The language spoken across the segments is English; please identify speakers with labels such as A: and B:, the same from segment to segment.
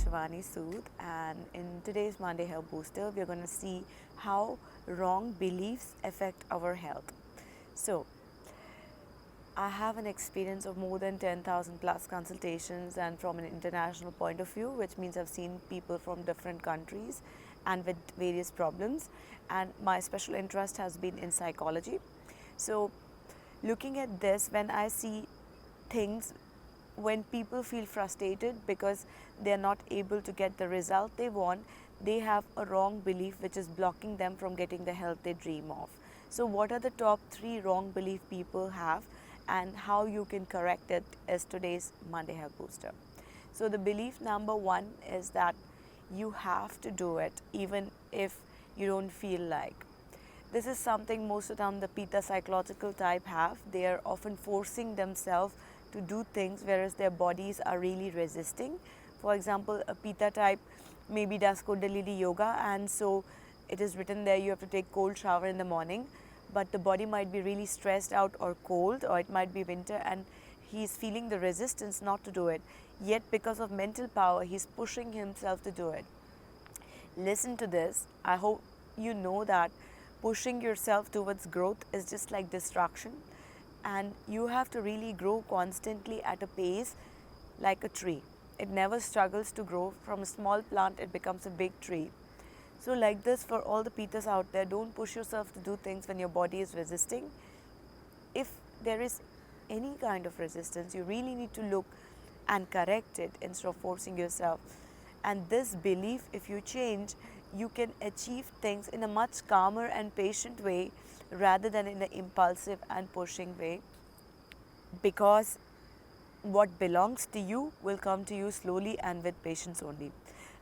A: Shivani Sood, and in today's Monday Health Booster, we're going to see how wrong beliefs affect our health. So, I have an experience of more than 10,000 plus consultations, and from an international point of view, which means I've seen people from different countries and with various problems. And my special interest has been in psychology. So, looking at this, when I see things, when people feel frustrated because they are not able to get the result they want, they have a wrong belief which is blocking them from getting the health they dream of. So, what are the top 3 wrong belief people have, and how you can correct it is today's Monday Health Booster. So, the belief number 1 is that you have to do it even if you don't feel like. This is something most of the time the Pitta psychological type have. They are often forcing themselves to do things whereas their bodies are really resisting. For example, a Pitta type maybe does Kundalini yoga, and so it is written there you have to take cold shower in the morning, but the body might be really stressed out or cold, or it might be winter and he's feeling the resistance not to do it. Yet because of mental power, he's pushing himself to do it. Listen to this. I hope you know that pushing yourself towards growth is just like destruction, and you have to really grow constantly at a pace like a tree. It never struggles to grow. From a small plant, it becomes a big tree. So, like this, for all the Pittas out there, don't push yourself to do things when your body is resisting. If there is any kind of resistance, you really need to look and correct it instead of forcing yourself. And this belief, if you change, you can achieve things in a much calmer and patient way rather than in an impulsive and pushing way, because what belongs to you will come to you slowly and with patience only.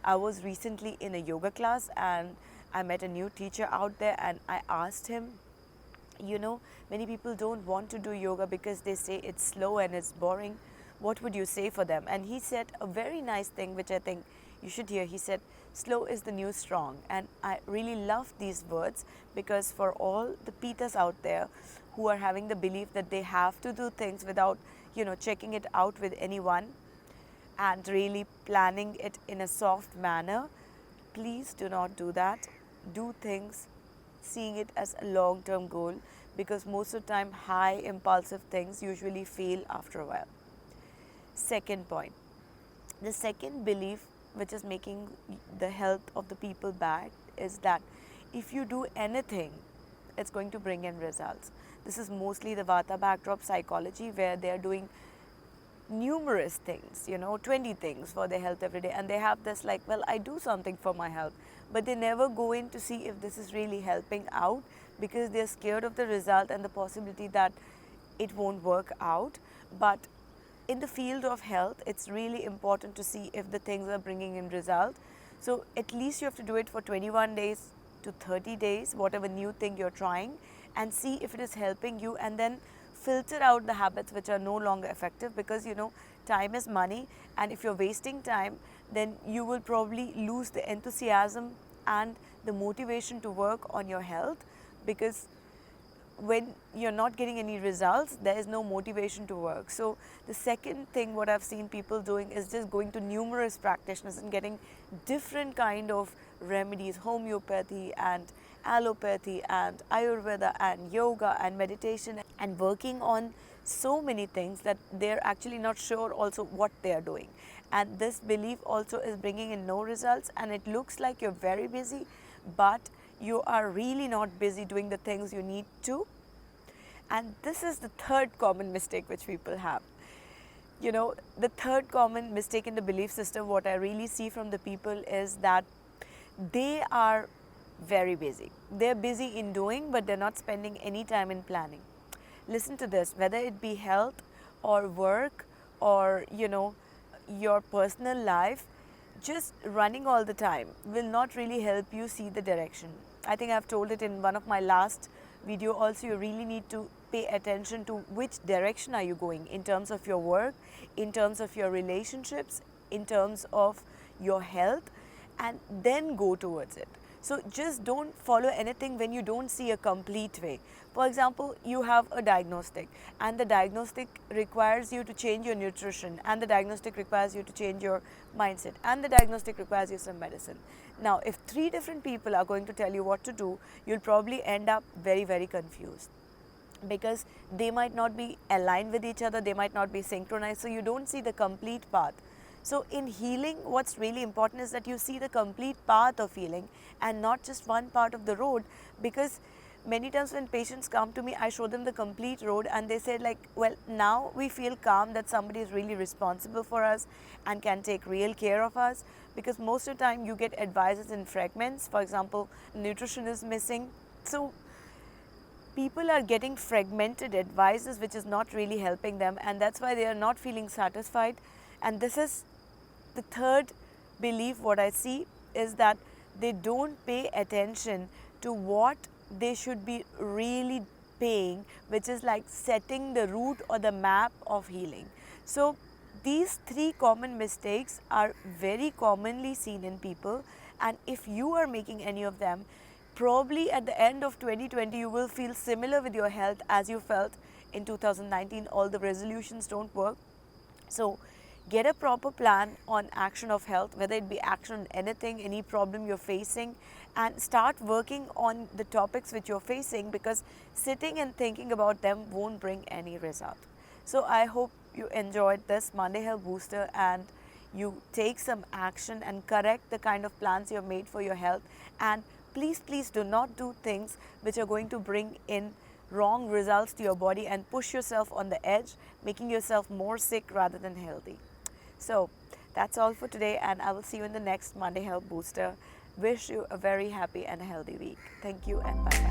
A: I was recently in a yoga class and I met a new teacher out there, and I asked him, many people don't want to do yoga because they say it's slow and it's boring. What would you say for them? And he said a very nice thing which I think you should hear. He said, slow is the new strong. And I really love these words, because for all the Pittas out there who are having the belief that they have to do things without, checking it out with anyone and really planning it in a soft manner, please do not do that. Do things seeing it as a long-term goal, because most of the time high impulsive things usually fail after a while. Second point, the second belief which is making the health of the people bad is that if you do anything, it's going to bring in results. This is mostly the Vata backdrop psychology, where they are doing numerous things, 20 things for their health every day, and they have this like, well, I do something for my health, but they never go in to see if this is really helping out, because they're scared of the result and the possibility that it won't work out. But in the field of health, it's really important to see if the things are bringing in result. So at least you have to do it for 21 days to 30 days, whatever new thing you're trying, and see if it is helping you, and then filter out the habits which are no longer effective, because time is money, and if you're wasting time, then you will probably lose the enthusiasm and the motivation to work on your health, because when you're not getting any results, there is no motivation to work. So the second thing what I've seen people doing is just going to numerous practitioners and getting different kind of remedies, homeopathy and allopathy and Ayurveda and yoga and meditation, and working on so many things that they're actually not sure also what they are doing. And this belief also is bringing in no results, and it looks like you're very busy, but you are really not busy doing the things you need to. And this is the third common mistake which people have. The third common mistake in the belief system, what I really see from the people is that they are very busy. They're busy in doing, but they're not spending any time in planning. Listen to this, whether it be health or work or, your personal life, just running all the time will not really help you see the direction. I think I've told it in one of my last video also. You really need to pay attention to which direction are you going in terms of your work, in terms of your relationships, in terms of your health, and then go towards it. So just don't follow anything when you don't see a complete way. For example, you have a diagnostic, and the diagnostic requires you to change your nutrition, and the diagnostic requires you to change your mindset, and the diagnostic requires you some medicine. Now, if three different people are going to tell you what to do, you'll probably end up very, very confused, because they might not be aligned with each other, they might not be synchronized, so you don't see the complete path. So, in healing, what's really important is that you see the complete path of healing and not just one part of the road. Because many times when patients come to me, I show them the complete road and they say, like, well, now we feel calm that somebody is really responsible for us and can take real care of us. Because most of the time you get advices in fragments. For example, nutrition is missing. So, people are getting fragmented advices which is not really helping them, and that's why they are not feeling satisfied. And this is the third belief. What I see is that they don't pay attention to what they should be really paying, which is like setting the route or the map of healing. So these three common mistakes are very commonly seen in people, and if you are making any of them, probably at the end of 2020 you will feel similar with your health as you felt in 2019. All the resolutions don't work. So get a proper plan on action of health, whether it be action on anything, any problem you're facing, and start working on the topics which you're facing, because sitting and thinking about them won't bring any result. So I hope you enjoyed this Monday Health Booster and you take some action and correct the kind of plans you've made for your health. And please, please do not do things which are going to bring in wrong results to your body and push yourself on the edge, making yourself more sick rather than healthy. So that's all for today, and I will see you in the next Monday Health Booster. Wish you a very happy and healthy week. Thank you and bye bye.